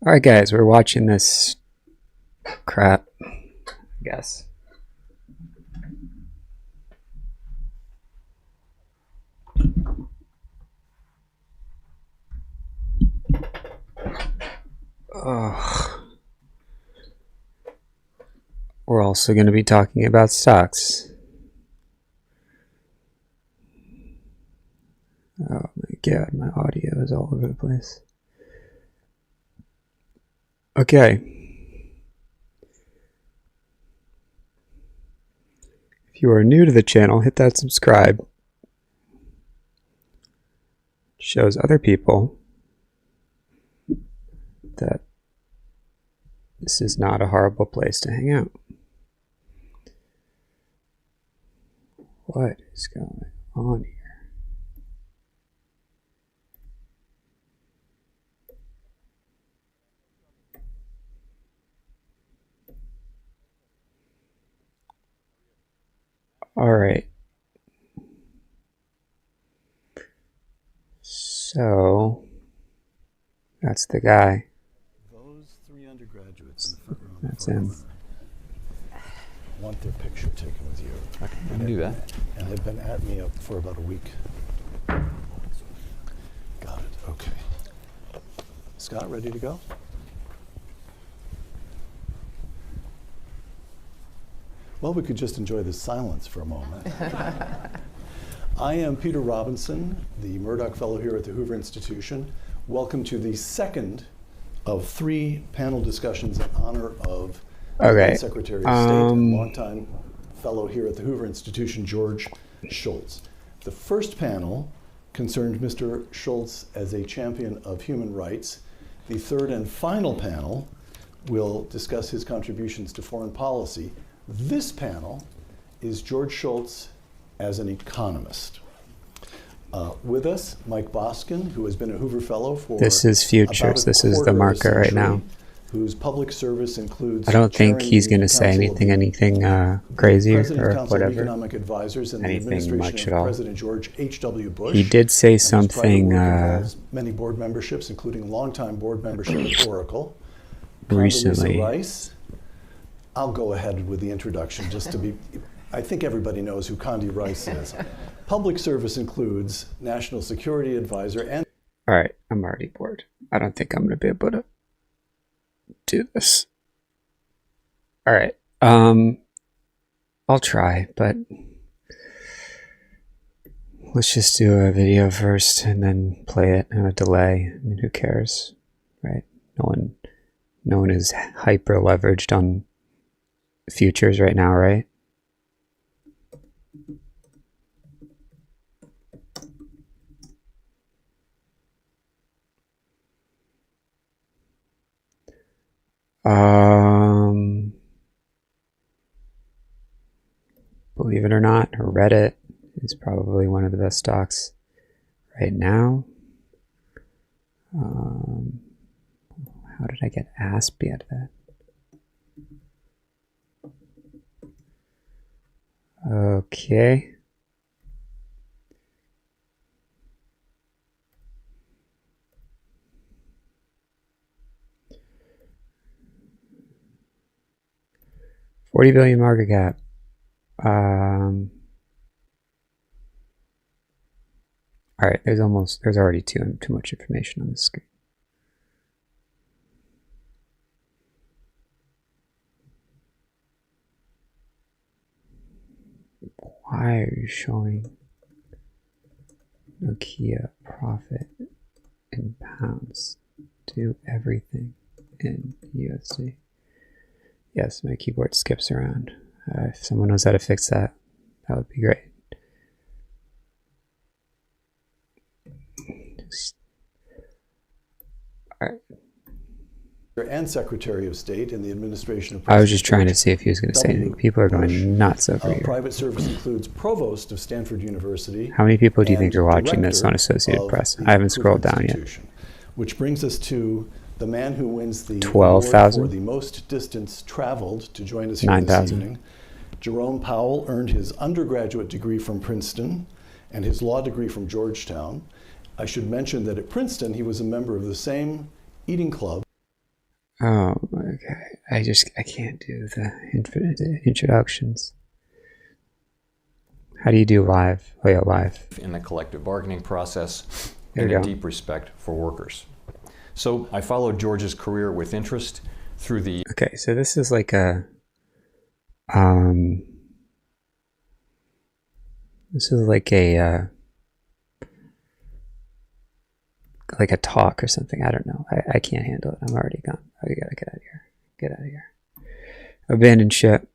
Alright guys, we're watching this crap, I guess. We're also going to be talking about stocks. Oh my god, my audio is all over the place. Okay. If you are new to the channel, hit that subscribe. It shows other people that this is not a horrible place to hang out. What is going on here? All right. So that's the guy. Those three undergraduates in the front row. That's him. Want their picture taken with you. I can do that. And they've been at me up for about a week. Got it. Okay. Scott, ready to go? Well, we could just enjoy the silence for a moment. I am Peter Robinson, the Murdoch Fellow here at the Hoover Institution. Welcome to the second of three panel discussions in honor of the Secretary of State and longtime fellow here at the Hoover Institution, George Shultz. The first panel concerned Mr. Shultz as a champion of human rights. The third and final panel will discuss his contributions to foreign policy. This panel is George Shultz as an economist. With us, Mike Boskin, who has been a Hoover Fellow for This is futures. This is the market right now. Whose public service includes. I don't think he's going to say anything crazy or whatever. Economic advisors and anything the administration much of at all. President George H.W. Bush. He did say something many board memberships, including longtime board membership at Oracle. recently. Condoleezza Rice. I'll go ahead with the introduction just to be. I think everybody knows who Condi Rice is. Public service includes national security advisor and. All right, I'm already bored. I don't think I'm going to be able to do this. All right, I'll try, but let's just do a video first and then play it in a delay. I mean, who cares, right? No one is hyper leveraged on futures right now, right? Believe it or not, Reddit is probably one of the best stocks right now. How did I get ASPI out of that? Okay. $40 billion market cap. All right, there's already too much information on this screen. Why are you showing Nokia profit in pounds? Do everything in USD. Yes, my keyboard skips around. If someone knows how to fix that, that would be great. All right. And Secretary of State in the administration of I was just trying to see if he was going to say anything. People are going nuts over here. Private service includes Provost of Stanford University. How many people do you think are watching this on Associated Press? I haven't scrolled down yet. Which brings us to the man who wins the 12,000 for the most distance traveled to join us here this evening. Jerome Powell earned his undergraduate degree from Princeton and his law degree from Georgetown. I should mention that at Princeton, he was a member of the same eating club Oh, okay. I can't do the introductions. How do you do live? Oh yeah, live. In the collective bargaining process There and we a go. deep respect for workers. So I followed George's career with interest through the... Okay, so this is like a this is like a talk or something. I don't know. I can't handle it. I'm already gone. Oh, you gotta get out of here. Get out of here. Abandoned ship.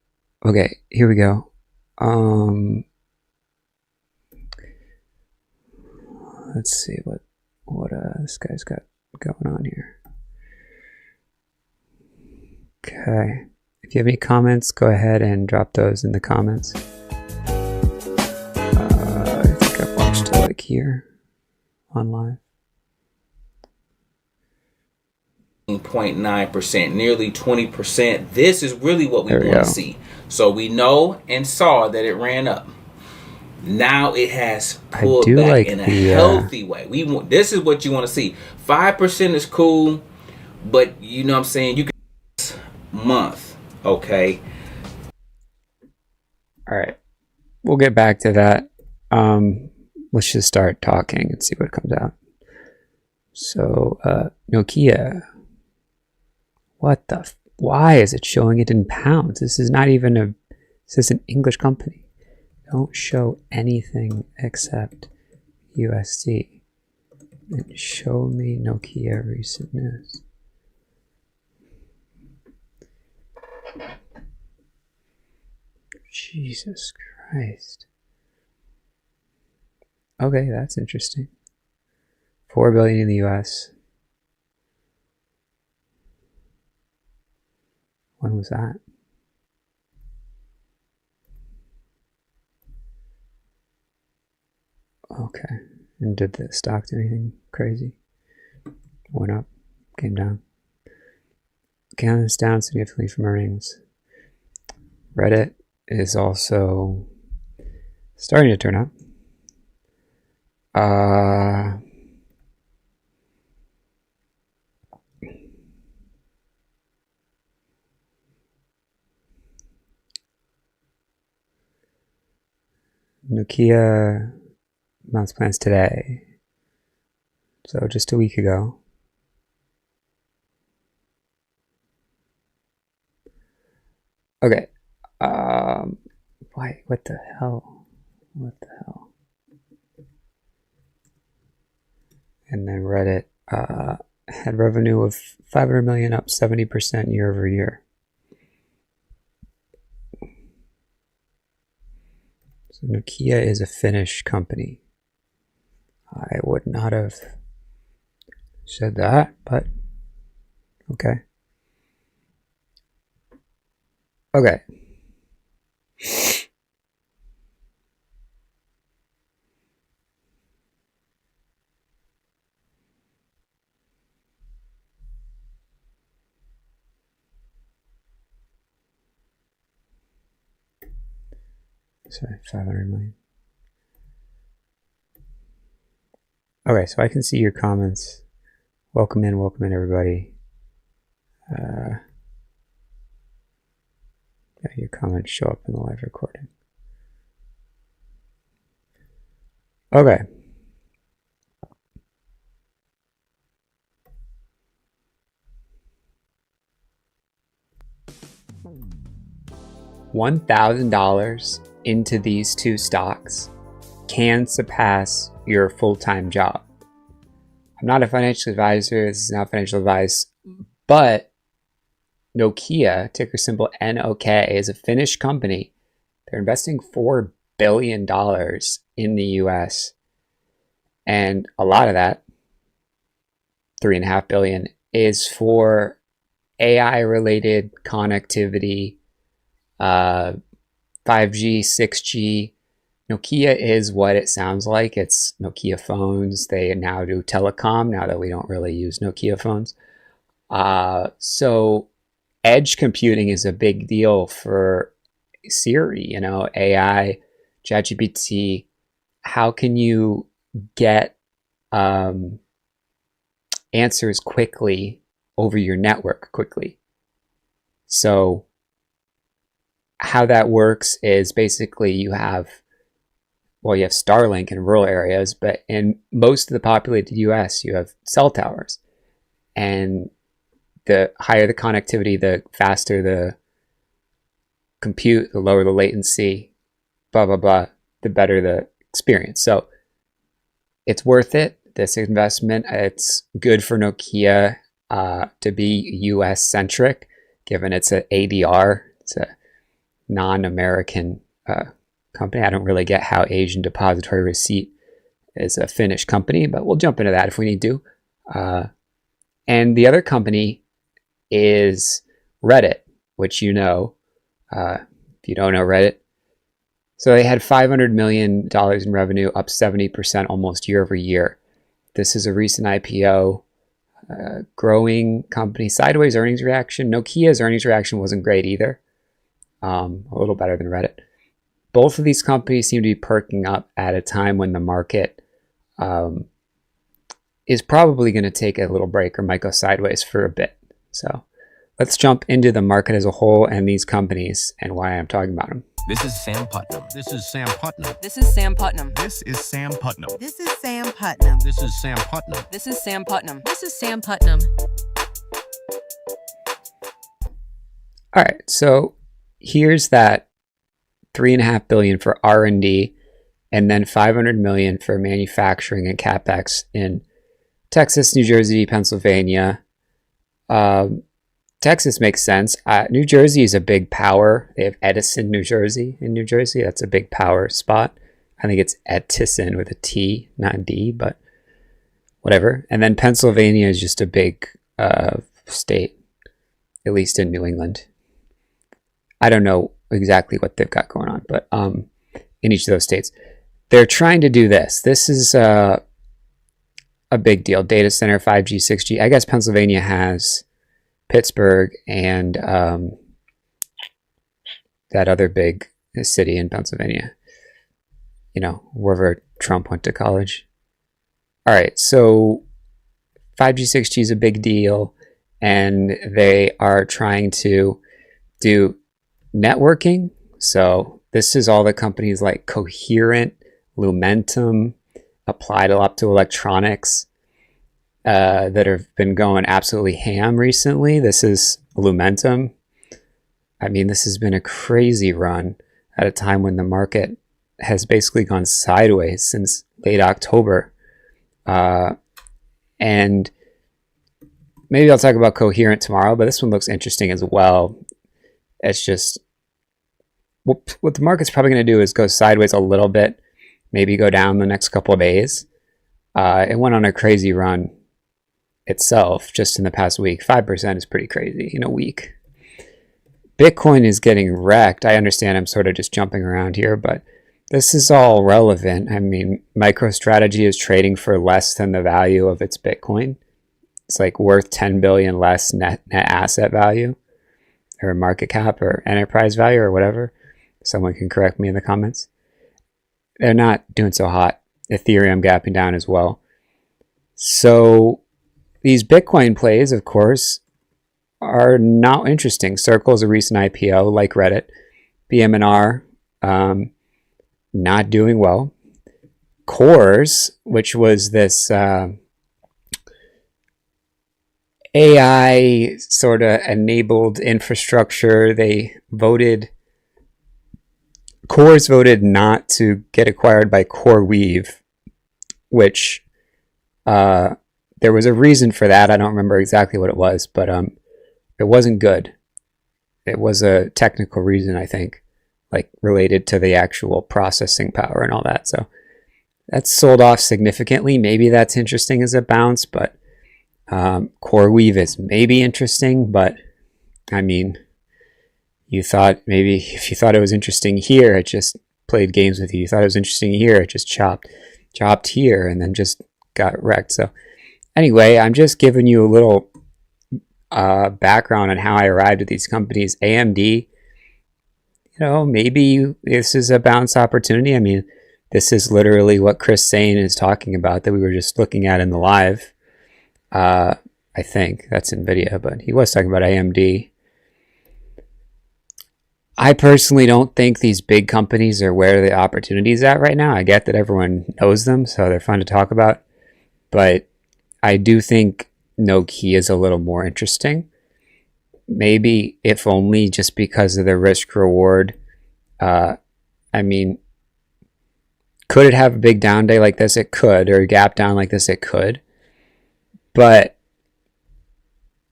Okay, here we go. Let's see what this guy's got going on here. Okay. If you have any comments, go ahead and drop those in the comments. I think I've watched till like here on live. 0.9%, nearly 20%. This is really what we There we want go. to see. So we know and saw that it ran up. Now it has pulled do back like in a the, healthy way. This is what you want to see. 5% is cool, but you know what I'm saying? You can month, okay? All right. We'll get back to that. Let's just start talking and see what comes out. So, Nokia. What the? Why is it showing it in pounds? This is not even a. This is an English company. Don't show anything except USD. And show me Nokia recent news. Jesus Christ. Okay, that's interesting. 4 billion in the US. When was that? Okay. And did the stock do anything crazy? Went up, came down. Count is down significantly from earnings. Reddit is also starting to turn up. Nokia announced plans today. So just a week ago. Okay. Why? What the hell? What the hell? And then Reddit had revenue of 500 million, up 70% year over year. So Nokia is a Finnish company. I would not have said that, but okay. Okay. Sorry, 500 million. Okay, so I can see your comments. Welcome in, everybody. Yeah, your comments show up in the live recording. Okay. $1,000 into these two stocks can surpass your full-time job. I'm not a financial advisor. This is not financial advice, but Nokia, ticker symbol NOK, is a Finnish company. They're investing $4 billion in the US. And a lot of that, $3.5 billion, is for AI-related connectivity, 5G, 6G. Nokia is what it sounds like. It's Nokia phones. They now do telecom, now that we don't really use Nokia phones. So edge computing is a big deal for Siri, AI, ChatGPT. How can you get answers quickly over your network quickly. So how that works is basically you have Starlink in rural areas, but in most of the populated US, you have cell towers. And the higher the connectivity, the faster the compute, the lower the latency, blah, blah, blah, the better the experience. So it's worth it, this investment. It's good for Nokia to be US centric, given it's an ADR, it's a non-American company. I don't really get how Asian Depository Receipt is a Finnish company, but we'll jump into that if we need to. And the other company is Reddit, which if you don't know Reddit. So they had $500 million in revenue, up 70% almost year over year. This is a recent IPO, growing company, sideways earnings reaction. Nokia's earnings reaction wasn't great either, a little better than Reddit. Both of these companies seem to be perking up at a time when the market is probably going to take a little break or might go sideways for a bit. So let's jump into the market as a whole and these companies and why I'm talking about them. This is Sam Putnam. This is Sam Putnam. This is Sam Putnam. This is Sam Putnam. This is Sam Putnam. This is Sam Putnam. This is Sam Putnam. This is Sam Putnam. All right, so here's that $3.5 billion for R&D, and then $500 million for manufacturing and capex in Texas, New Jersey, Pennsylvania. Texas makes sense. New Jersey is a big power. They have Edison, New Jersey in New Jersey. That's a big power spot. I think it's Edison with a T, not a D, but whatever. And then Pennsylvania is just a big state, at least in New England. I don't know exactly what they've got going on, but in each of those states, they're trying to do this. This is a big deal. Data center, 5G, 6G. I guess Pennsylvania has Pittsburgh and that other big city in Pennsylvania, wherever Trump went to college. All right, so 5G, 6G is a big deal, and they are trying to do networking. So this is all the companies like Coherent, Lumentum, Applied Optoelectronics, that have been going absolutely ham recently. This is Lumentum. I mean, this has been a crazy run at a time when the market has basically gone sideways since late October. And maybe I'll talk about Coherent tomorrow, but this one looks interesting as well. It's just what the market's probably going to do is go sideways a little bit, maybe go down the next couple of days. It went on a crazy run itself just in the past week. 5% is pretty crazy in a week. Bitcoin is getting wrecked. I understand I'm sort of just jumping around here, but this is all relevant. I mean, MicroStrategy is trading for less than the value of its Bitcoin. It's like worth 10 billion less net asset value or market cap or enterprise value or whatever. Someone can correct me in the comments. They're not doing so hot. Ethereum gapping down as well. So these Bitcoin plays, of course, are not interesting. Circle is a recent IPO, like Reddit. BM&R, not doing well. Cores, which was this AI sort of enabled infrastructure, Cores voted not to get acquired by CoreWeave, which there was a reason for that. I don't remember exactly what it was, but it wasn't good. It was a technical reason, I think, like related to the actual processing power and all that. So that's sold off significantly. Maybe that's interesting as a bounce, but CoreWeave is maybe interesting, but I mean, you thought maybe if you thought it was interesting here, it just played games with you. You thought it was interesting here, it just chopped here and then just got wrecked. So anyway, I'm just giving you a little background on how I arrived at these companies. AMD, maybe this is a bounce opportunity. I mean, this is literally what Chris Sane is talking about that we were just looking at in the live. I I think that's NVIDIA, but he was talking about AMD. I personally don't think these big companies are where the opportunity's at right now. I get that everyone knows them, so they're fun to talk about. But I do think Nokia is a little more interesting. Maybe, if only just because of the risk reward. I mean, could it have a big down day like this? It could, or a gap down like this? It could. But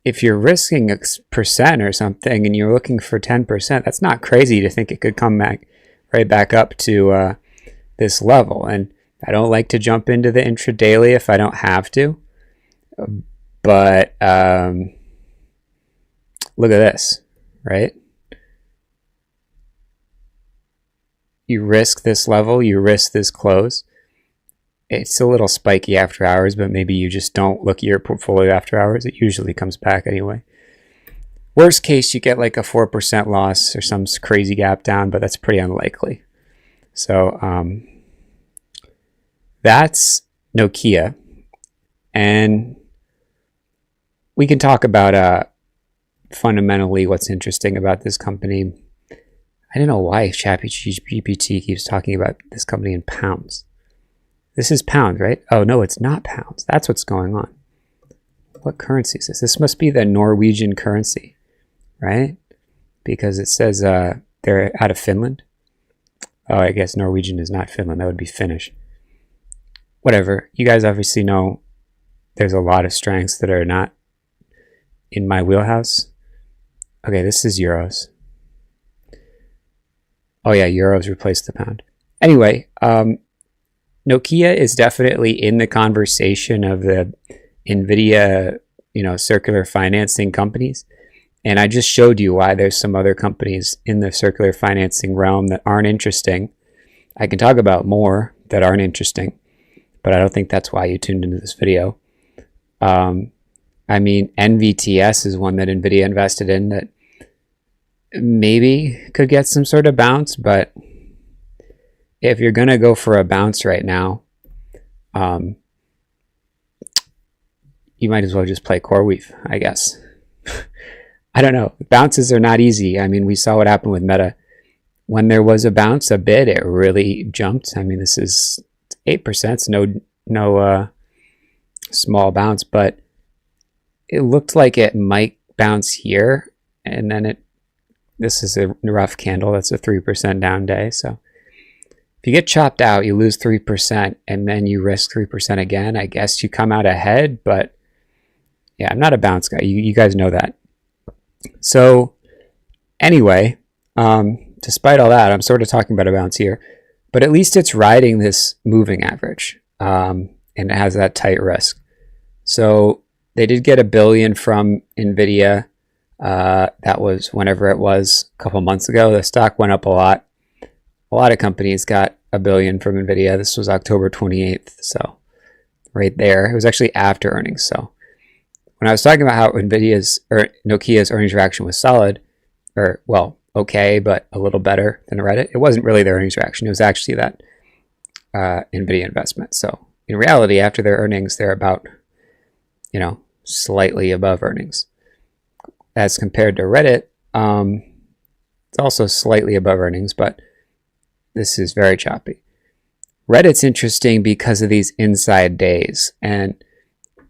if you're risking a percent or something and you're looking for 10%, that's not crazy to think it could come back right back up to this level. And I don't like to jump into the intraday if I don't have to. But look at this, right? You risk this level, you risk this close. It's a little spiky after hours, but maybe you just don't look at your portfolio after hours. It usually comes back anyway. Worst case, you get like a 4% loss or some crazy gap down, but that's pretty unlikely. So that's Nokia. And we can talk about fundamentally what's interesting about this company. I don't know why ChatGPT keeps talking about this company in pounds. This is pounds, right? Oh, no, it's not pounds. That's what's going on. What currency is this? This must be the Norwegian currency, right? Because it says they're out of Finland. Oh, I guess Norwegian is not Finland. That would be Finnish. Whatever. You guys obviously know there's a lot of strengths that are not in my wheelhouse. Okay, this is euros. Oh yeah, euros replaced the pound. Anyway, Nokia is definitely in the conversation of the NVIDIA, circular financing companies. And I just showed you why there's some other companies in the circular financing realm that aren't interesting. I can talk about more that aren't interesting, but I don't think that's why you tuned into this video. I mean, NVTS is one that NVIDIA invested in that maybe could get some sort of bounce, but if you're going to go for a bounce right now, you might as well just play CoreWeave, I guess. I don't know. Bounces are not easy. I mean, we saw what happened with Meta. When there was a bounce a bit, it really jumped. I mean, this is 8%. It's no small bounce, but it looked like it might bounce here, and then this is a rough candle. That's a 3% down day. So if you get chopped out, you lose 3%, and then you risk 3% again. I guess you come out ahead, but yeah, I'm not a bounce guy. You guys know that. So anyway, despite all that, I'm sort of talking about a bounce here, but at least it's riding this moving average, and it has that tight risk. So they did get $1 billion from NVIDIA. That was whenever it was, a couple months ago. The stock went up a lot. A lot of companies got $1 billion from NVIDIA. This was October 28th, so right there. It was actually after earnings. So when I was talking about how Nokia's earnings reaction was solid, or well, okay, but a little better than Reddit, it wasn't really their earnings reaction. It was actually that NVIDIA investment. So in reality, after their earnings, they're about, slightly above earnings. As compared to Reddit, it's also slightly above earnings, but this is very choppy. Reddit's interesting because of these inside days, and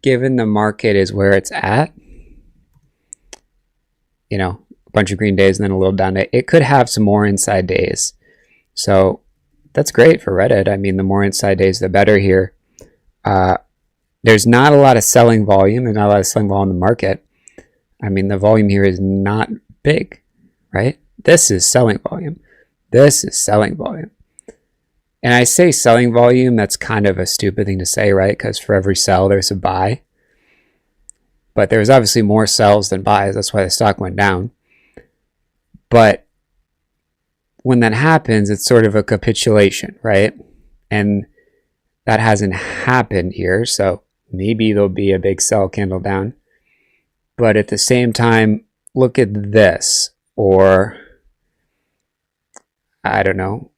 given the market is where it's at, a bunch of green days and then a little down day, it could have some more inside days. So that's great for Reddit. I mean, the more inside days, the better here. There's not a lot of selling volume. There's not a lot of selling volume in the market. I mean, the volume here is not big, right? This is selling volume. This is selling volume. And I say selling volume, that's kind of a stupid thing to say, right? Because for every sell, there's a buy. But there's obviously more sells than buys. That's why the stock went down. But when that happens, it's sort of a capitulation, right? And that hasn't happened here. So maybe there'll be a big sell candle down. But at the same time, look at this. Or, I don't know.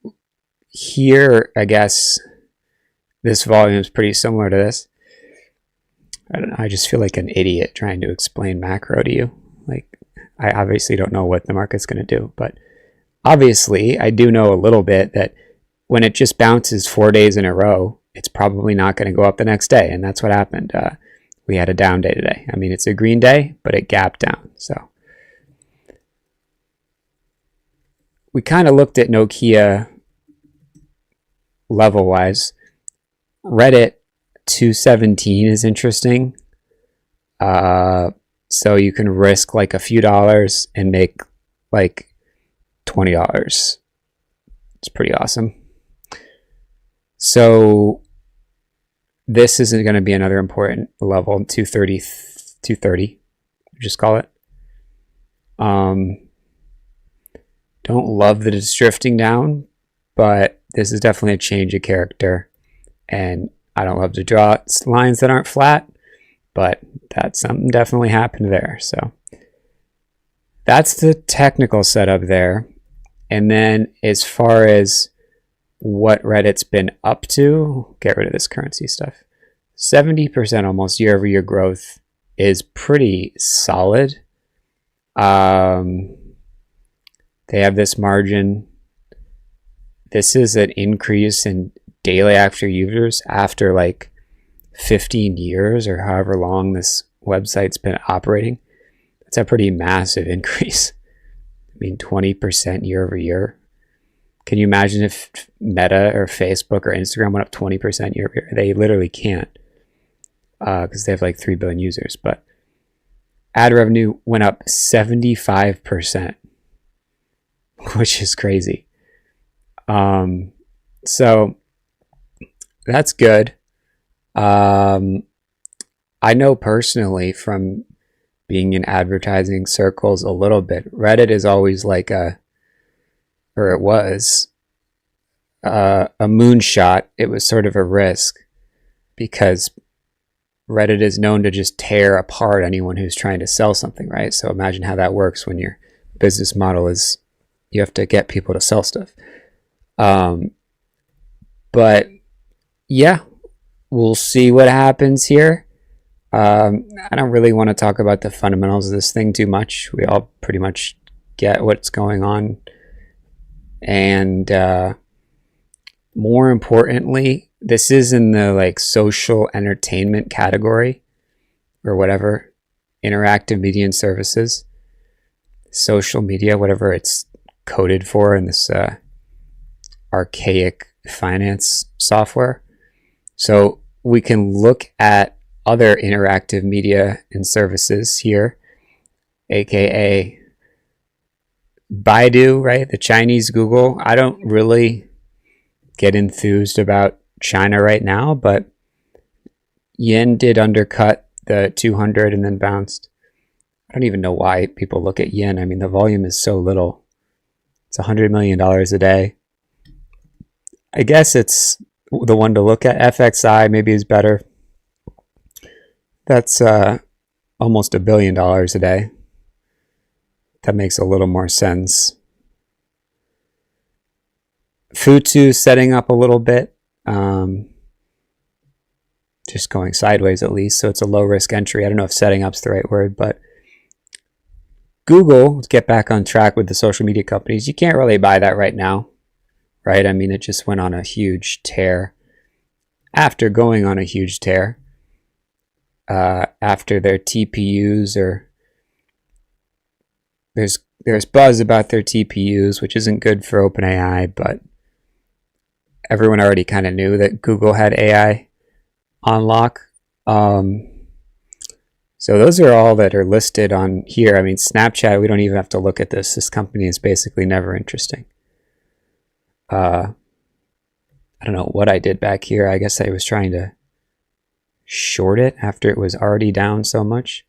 Here, I guess this volume is pretty similar to this. I don't know. I just feel like an idiot trying to explain macro to you. Like, I obviously don't know what the market's going to do, but obviously I do know a little bit that when it just bounces 4 days in a row, it's probably not going to go up the next day. And that's what happened. We had a down day today. I mean, it's a green day, but it gapped down. So we kind of looked at Nokia level wise. Reddit 217 is interesting. So you can risk like a few dollars and make like $20. It's pretty awesome. So this isn't going to be another important level, 230, just call it. Don't love that it's drifting down, but this is definitely a change of character. And I don't love to draw lines that aren't flat, but that's something definitely happened there. So that's the technical setup there. And then as far as what Reddit's been up to, get rid of this currency stuff. 70% almost year-over-year growth is pretty solid. They have this margin. This is an increase in daily active users after like 15 years or however long this website's been operating. That's a pretty massive increase. I mean, 20% year over year. Can you imagine if Meta or Facebook or Instagram went up 20% year over year? They literally can't because they have like 3 billion users. But ad revenue went up 75%, which is crazy. So that's good. I know personally from being in advertising circles a little bit, Reddit is always like it was a moonshot. It was sort of a risk because Reddit is known to just tear apart anyone who's trying to sell something, right? So imagine how that works when your business model is you have to get people to sell stuff. But yeah, we'll see what happens here. I don't really want to talk about the fundamentals of this thing too much. We all pretty much get what's going on. And more importantly, this is in the like social entertainment category or whatever, interactive media and services, social media, whatever it's coded for in this archaic finance software. So we can look at other interactive media and services here, aka Baidu, right? The Chinese Google. I don't really get enthused about China right now, but yen did undercut the 200 and then bounced. I don't even know why people look at yen. I mean, the volume is so little. It's $100 million a day. I guess it's the one to look at. FXI maybe is better. That's almost $1 billion a day. That makes a little more sense. Futu setting up a little bit. Just going sideways at least. So it's a low risk entry. I don't know if setting up's the right word, but Google, let's get back on track with the social media companies. You can't really buy that right now, right? I mean, it just went on a huge tear. After going on a huge tear, after their TPUs or there's buzz about their TPUs, which isn't good for OpenAI, but everyone already kind of knew that Google had AI on lock. So those are all that are listed on here. I mean, Snapchat, we don't even have to look at this. This company is basically never interesting. I don't know what I did back here. I guess I was trying to short it after it was already down so much.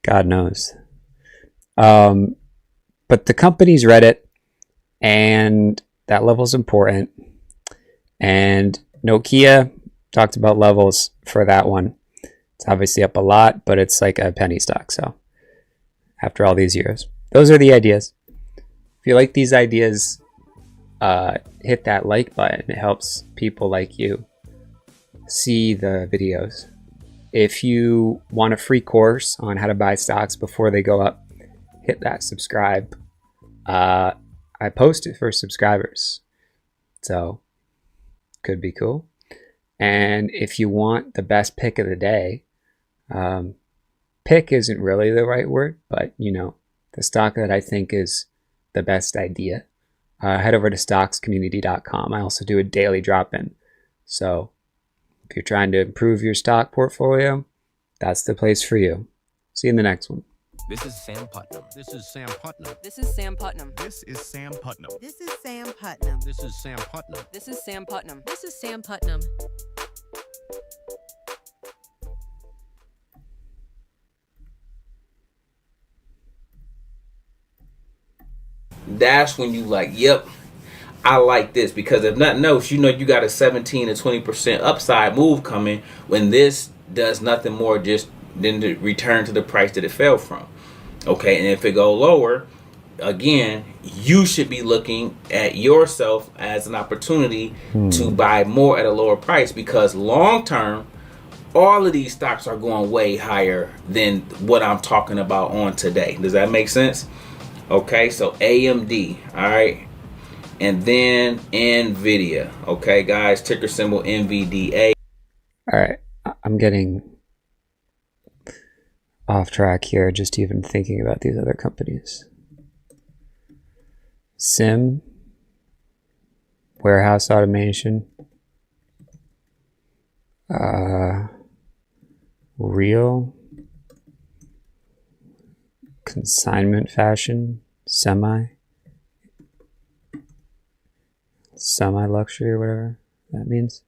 God knows. But the company's Reddit, and that level's important. And Nokia, talked about levels for that one. It's obviously up a lot, but it's like a penny stock. So after all these years, those are the ideas. If you like these ideas, hit that like button. It helps people like you see the videos. If you want a free course on how to buy stocks before they go up, hit that subscribe. I post it for subscribers, so could be cool. And if you want the best pick of the day, pick isn't really the right word, but the stock that I think is the best idea, head over to stockscommunity.com. I also do a daily drop-in. So if you're trying to improve your stock portfolio, that's the place for you. See you in the next one. This is Sam Putnam. This is Sam Putnam. This is Sam Putnam. This is Sam Putnam. This is Sam Putnam. This is Sam Putnam. This is Sam Putnam. This is Sam Putnam. That's when you like, yep, I like this. Because if nothing else, you got a 17 to 20% upside move coming when this does nothing more just than to return to the price that it fell from. Okay, and if it go lower, again, you should be looking at yourself as an opportunity to buy more at a lower price, because long term, all of these stocks are going way higher than what I'm talking about on today. Does that make sense? Okay, so AMD, all right, and then NVIDIA. Okay, guys, ticker symbol NVDA. All right, I'm getting off track here, just even thinking about these other companies. SIM, warehouse automation, real, consignment fashion, semi luxury, or whatever that means.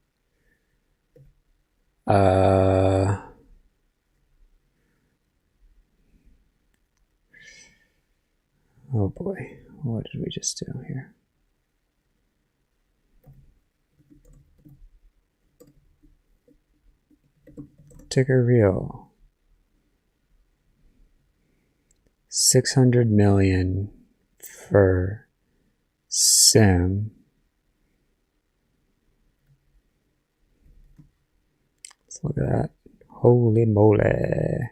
Oh boy, what did we just do here? Ticker real. 600 million for SIM. Let's look at that. Holy moly.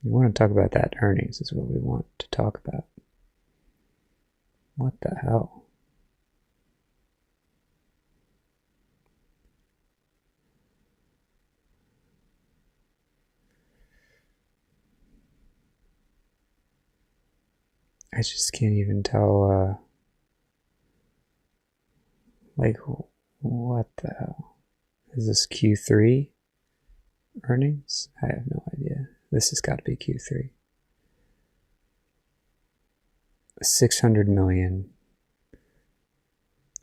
We want to talk about that. Earnings is what we want to talk about. What the hell? I just can't even tell, like, what the hell? Is this Q3 earnings? I have no idea. This has got to be Q3. 600 million.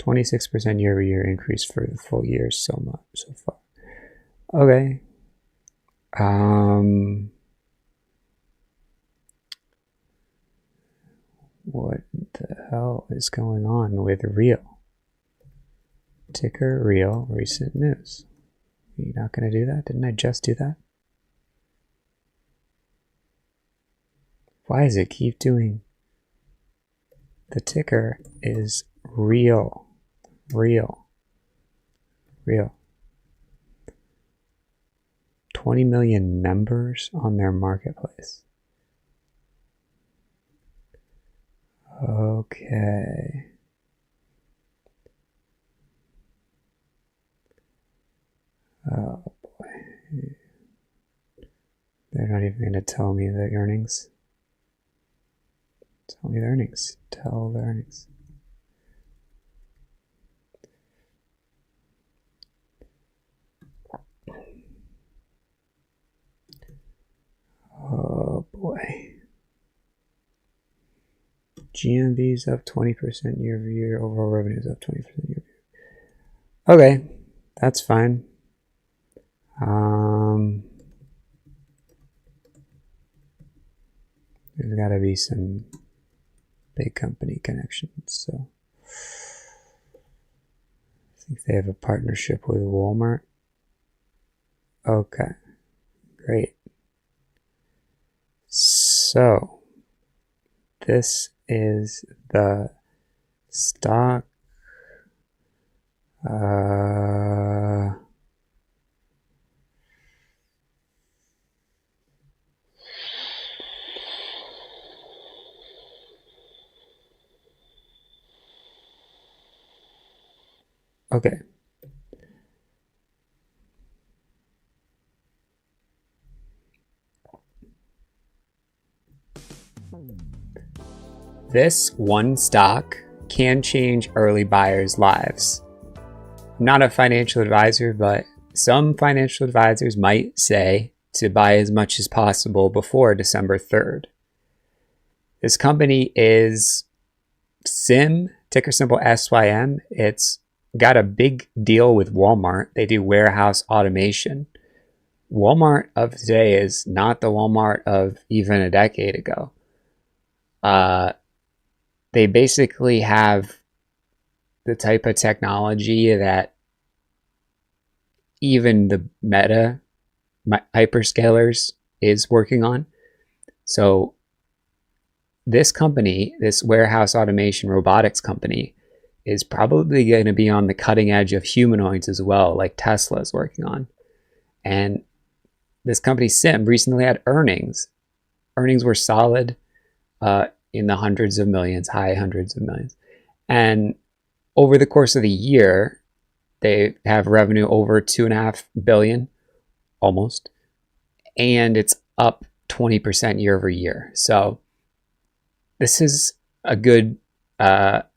26% year-over-year increase for the full year so far. Okay. What the hell is going on with real? Ticker real recent news. Are you not going to do that? Didn't I just do that? Why does it keep doing? The ticker is real. 20 million members on their marketplace. Okay. Oh boy. They're not even going to tell me the earnings. Tell me the earnings. Tell the earnings. Oh boy. GMV is up 20% year over year. Overall revenue is up 20% year over year. Okay, that's fine. There's got to be some big company connections. So I think they have a partnership with Walmart. Okay, great. So this is the stock Okay. This one stock can change early buyers' lives. I'm not a financial advisor, but some financial advisors might say to buy as much as possible before December 3rd. This company is SIM, ticker symbol SYM. It's got a big deal with Walmart. They do warehouse automation. Walmart of today is not the Walmart of even a decade ago. They basically have the type of technology that even the meta hyperscalers is working on. So this company, this warehouse automation robotics company, is probably going to be on the cutting edge of humanoids as well, like Tesla is working on. And this company, SIM, recently had earnings. Earnings were solid in the hundreds of millions, high hundreds of millions. And over the course of the year, they have revenue over 2.5 billion, almost. And it's up 20% year over year. So this is a good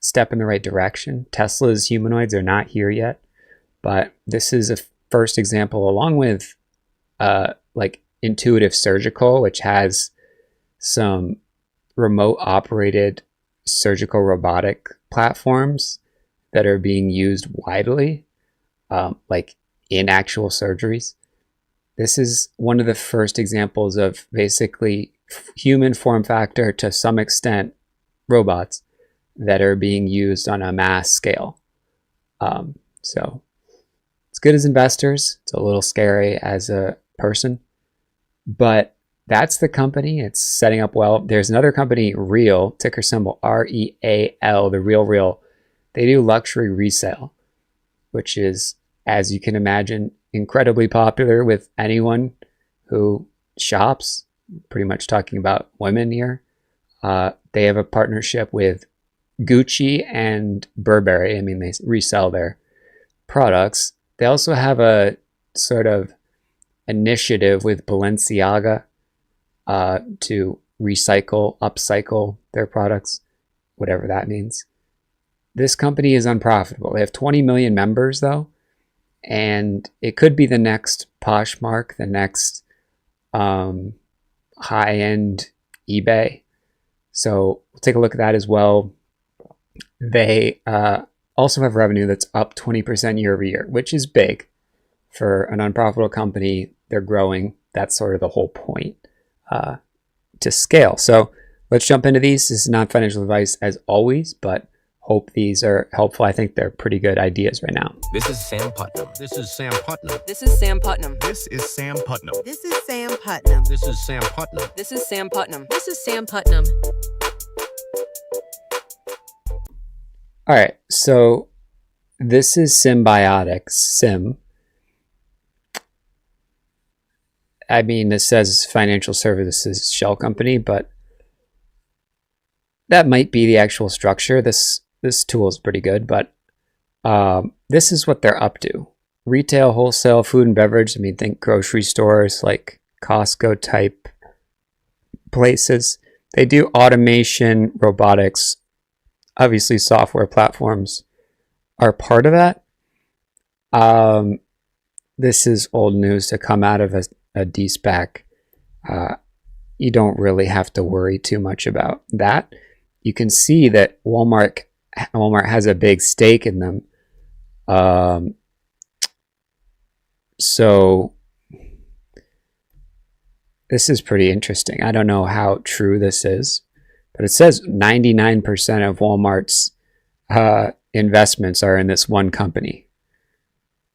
step in the right direction. Tesla's humanoids are not here yet, but this is a first example, along with like Intuitive Surgical, which has some remote operated surgical robotic platforms that are being used widely, like in actual surgeries. This is one of the first examples of basically human form factor, to some extent robots, that are being used on a mass scale. So it's good as investors. It's a little scary as a person, but that's the company. It's setting up well. There's another company, Real, ticker symbol REAL, the Real. They do luxury resale, which is, as you can imagine, incredibly popular with anyone who shops. Pretty much talking about women here. They have a partnership with Gucci and Burberry. I mean, they resell their products. They also have a sort of initiative with Balenciaga to recycle, upcycle their products, whatever that means. This company is unprofitable. They have 20 million members, though, and it could be the next Poshmark, the next high-end eBay. So we'll take a look at that as well. They also have revenue that's up 20% year over year, which is big for an unprofitable company. They're growing. That's sort of the whole point, to scale. So let's jump into these. This is not financial advice as always, but hope these are helpful. I think they're pretty good ideas right now. This is Sam Putnam. This is Sam Putnam. This is Sam Putnam. This is Sam Putnam. This is Sam Putnam. This is Sam Putnam. This is Sam Putnam. This is Sam Putnam. All right, so this is Symbiotics, SIM. I mean, it says financial services shell company, but that might be the actual structure. This tool is pretty good, but this is what they're up to. Retail, wholesale, food and beverage. I mean, think grocery stores like Costco type places. They do automation, robotics. Obviously, software platforms are part of that. This is old news to come out of a de-SPAC. You don't really have to worry too much about that. You can see that Walmart has a big stake in them. So this is pretty interesting. I don't know how true this is, but it says 99% of Walmart's investments are in this one company.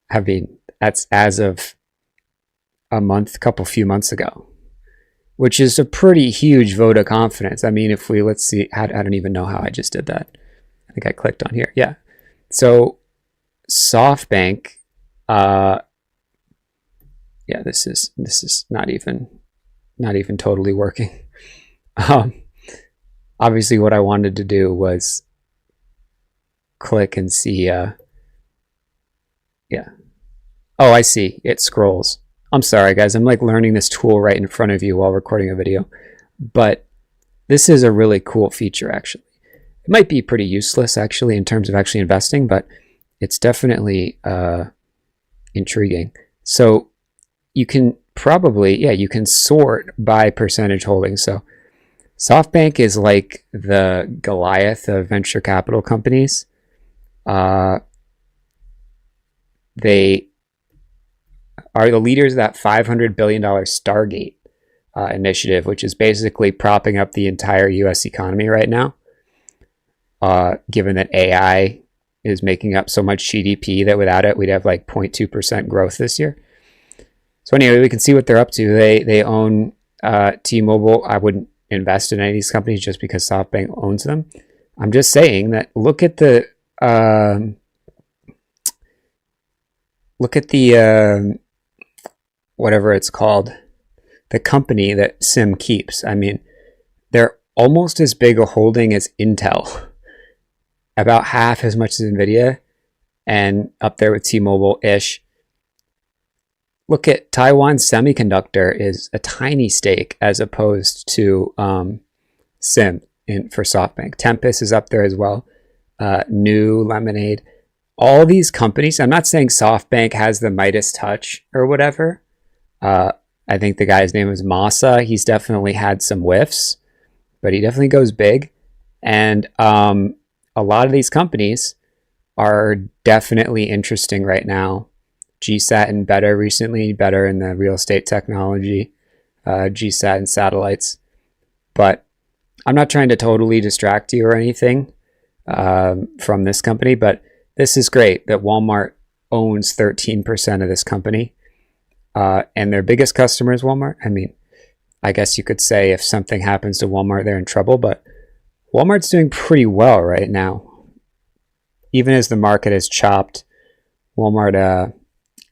I mean, that's as of few months ago, which is a pretty huge vote of confidence. I mean, if we, let's see, I don't even know how I just did that. I think I clicked on here. Yeah. So SoftBank, yeah, this is not even totally working. Obviously what I wanted to do was click and see Yeah. Oh, I see. It scrolls. I'm sorry, guys. I'm like learning this tool right in front of you while recording a video. But this is a really cool feature, actually. It might be pretty useless, actually, in terms of actually investing, but it's definitely intriguing. So you can probably, yeah, you can sort by percentage holding. So SoftBank is like the Goliath of venture capital companies. They are the leaders of that $500 billion Stargate initiative, which is basically propping up the entire US economy right now, given that AI is making up so much GDP that without it, we'd have like 0.2% growth this year. So anyway, we can see what they're up to. They own T-Mobile. I wouldn't invest in any of these companies just because SoftBank owns them. I'm just saying that look at the whatever it's called, the company that Sim keeps. I mean, they're almost as big a holding as Intel, about half as much as Nvidia, and up there with T-Mobile-ish. Look at Taiwan Semiconductor is a tiny stake as opposed to Sim for SoftBank. Tempest is up there as well. New Lemonade. All these companies, I'm not saying SoftBank has the Midas touch or whatever. I think the guy's name is Masa. He's definitely had some whiffs, but he definitely goes big. And a lot of these companies are definitely interesting right now. GSAT and Better recently, Better in the real estate technology, GSAT and satellites. But I'm not trying to totally distract you or anything from this company, but this is great that Walmart owns 13% of this company. And their biggest customer is Walmart. I mean, I guess you could say if something happens to Walmart, they're in trouble, but Walmart's doing pretty well right now. Even as the market is chopped, Walmart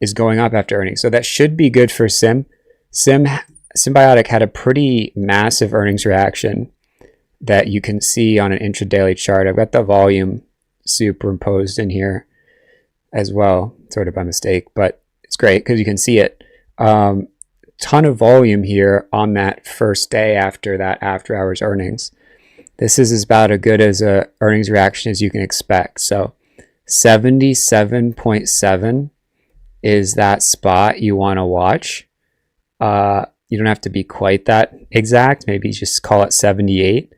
is going up after earnings. So that should be good for Symbiotic had a pretty massive earnings reaction that you can see on an intraday chart. I've got the volume superimposed in here as well, sort of by mistake, but it's great because you can see it. Ton of volume here on that first day after that after hours earnings. This is about as good as a earnings reaction as you can expect. So 77.7 is that spot you want to watch. You don't have to be quite that exact. Maybe just call it 78.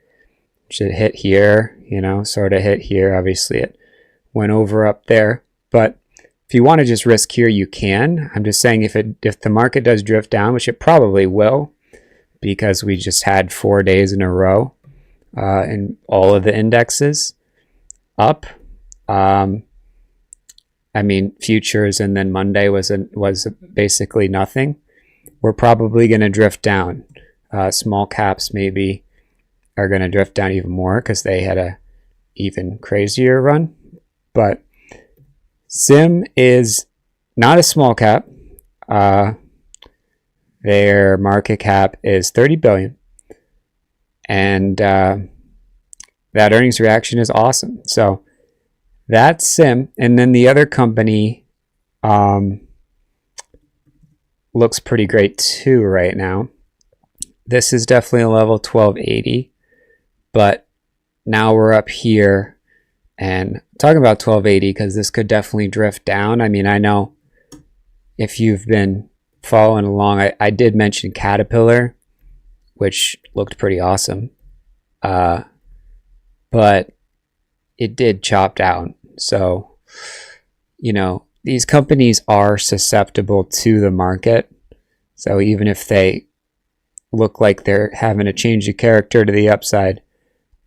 Should hit here, sort of hit here. Obviously it went over up there, but if you want to just risk here, you can. I'm just saying if the market does drift down, which it probably will, because we just had 4 days in a row in all of the indexes up. I mean, futures and then Monday was basically nothing. We're probably going to drift down. Small caps maybe are going to drift down even more because they had a even crazier run. But Sim is not a small cap. Their market cap is 30 billion. And that earnings reaction is awesome. So that's Sim. And then the other company looks pretty great too right now. This is definitely a level 1280. But now we're up here. And talking about 1280 because this could definitely drift down. I mean, I know if you've been following along, I did mention Caterpillar, which looked pretty awesome. But it did chop down. So, these companies are susceptible to the market. So even if they look like they're having a change of character to the upside,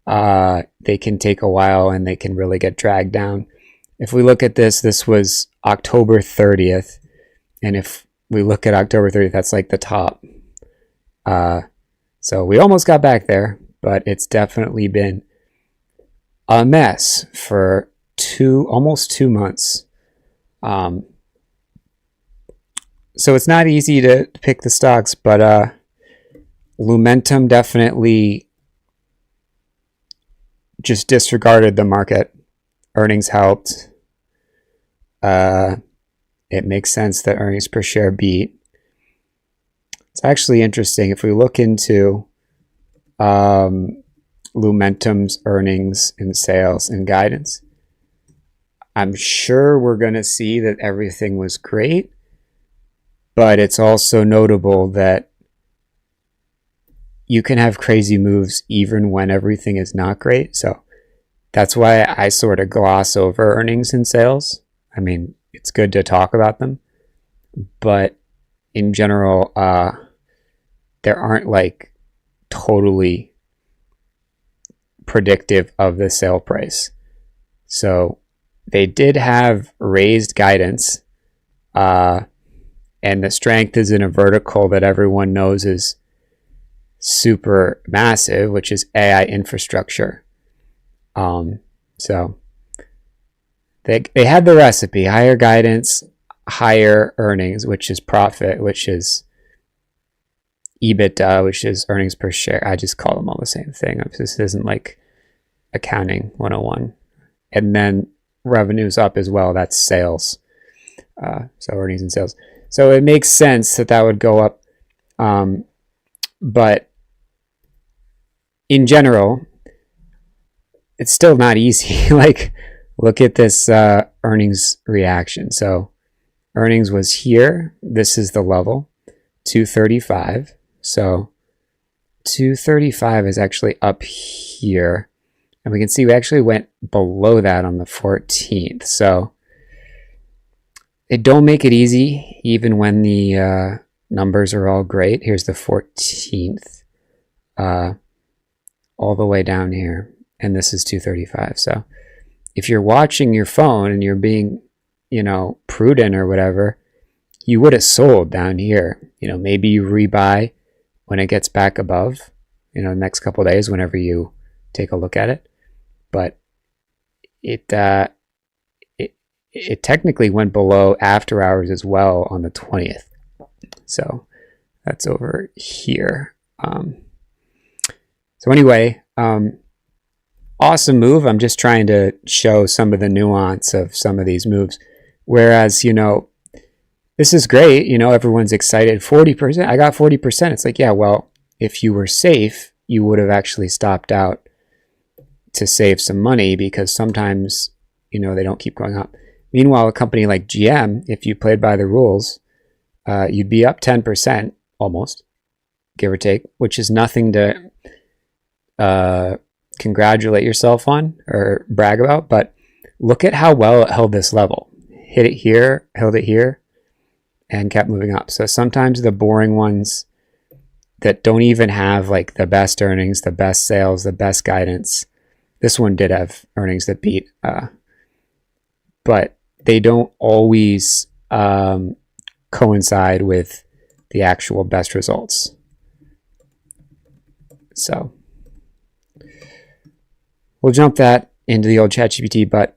they can take a while and they can really get dragged down. If we look at this was October 30th. And if we look at October 30th, that's like the top. So we almost got back there, but it's definitely been a mess for almost 2 months. So it's not easy to pick the stocks, but Lumentum definitely just disregarded the market. Earnings helped. it makes sense that earnings per share beat. It's actually interesting. If we look into Lumentum's earnings and sales and guidance, I'm sure we're going to see that everything was great, but it's also notable that you can have crazy moves even when everything is not great. So that's why I sort of gloss over earnings and sales. I mean, it's good to talk about them, but in general, there aren't like totally predictive of the sale price. So they did have raised guidance, and the strength is in a vertical that everyone knows is super massive, which is AI infrastructure. So they had the recipe: higher guidance, higher earnings, which is profit, which is EBITDA, which is earnings per share. I just call them all the same thing. This isn't like accounting 101. And then revenue's up as well. That's sales. So earnings and sales. So it makes sense that that would go up. But in general, it's still not easy. Like, look at this earnings reaction. So earnings was here. This is the level, 235. So 235 is actually up here. And we can see we actually went below that on the 14th. So it don't make it easy, even when the numbers are all great. Here's the 14th, all the way down here. And this is 235. So if you're watching your phone and you're being, prudent or whatever, you would have sold down here. Maybe you rebuy when it gets back above, the next couple of days, whenever you take a look at it. But it technically went below after hours as well on the 20th. So that's over here. So anyway, awesome move. I'm just trying to show some of the nuance of some of these moves. Whereas, this is great. Everyone's excited. 40%. I got 40%. It's like, yeah, well, if you were safe, you would have actually stopped out to save some money, because sometimes, they don't keep going up. Meanwhile, a company like GM, if you played by the rules, you'd be up 10% almost, give or take, which is nothing to congratulate yourself on or brag about. But look at how well it held this level. Hit it here, held it here, and kept moving up. So sometimes the boring ones that don't even have like the best earnings, the best sales, the best guidance. This one did have earnings that beat, but they don't always coincide with the actual best results. So we'll jump that into the old ChatGPT, but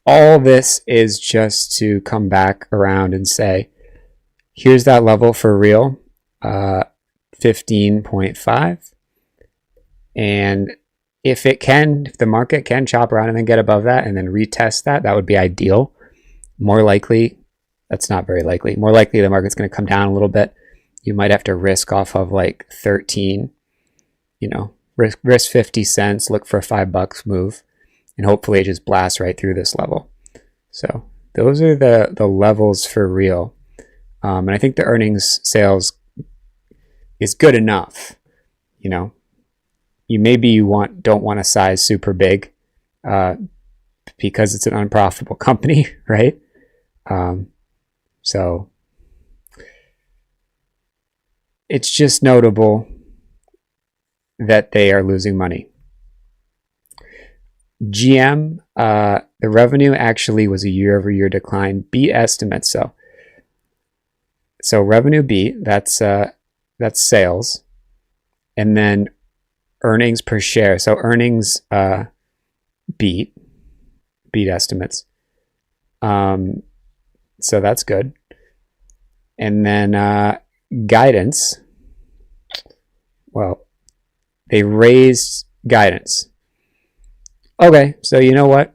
all this is just to come back around and say, here's that level for real, 15.5. And if the market can chop around and then get above that and then retest that, that would be ideal. More likely, that's not very likely. More likely the market's going to come down a little bit. You might have to risk off of like 13, risk 50 cents, look for a $5 move, and hopefully it just blasts right through this level. So those are the levels for real. And I think the earnings sales is good enough. You don't want to size super big because it's an unprofitable company, right? So it's just notable that they are losing money. GM, the revenue actually was a year-over-year decline, beat estimates. So revenue beat, that's sales, and then earnings per share. So earnings beat estimates. So that's good. And then guidance. Well, they raised guidance. Okay, so you know what?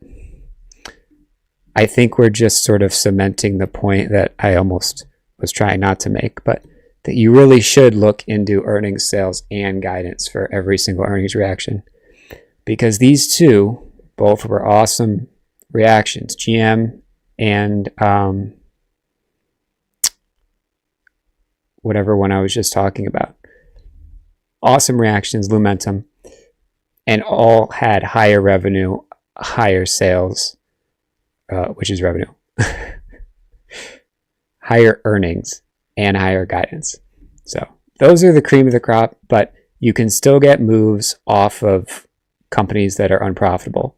I think we're just sort of cementing the point that I almost was trying not to make, but that you really should look into earnings, sales, and guidance for every single earnings reaction, because these two both were awesome reactions, GM and whatever one I was just talking about. Awesome reactions, Lumentum, and all had higher revenue, higher sales, which is revenue, higher earnings, and higher guidance. So those are the cream of the crop, but you can still get moves off of companies that are unprofitable.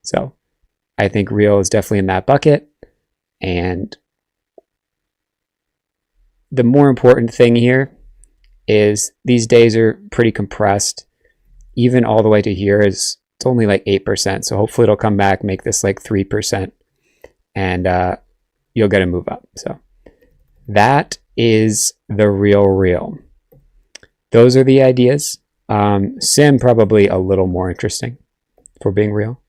So I think Real is definitely in that bucket. And the more important thing here is these days are pretty compressed. Even all the way to here is it's only like 8%. So hopefully it'll come back, make this like 3%, and you'll get a move up. So that is the real. Those are the ideas. Sim probably a little more interesting for being real.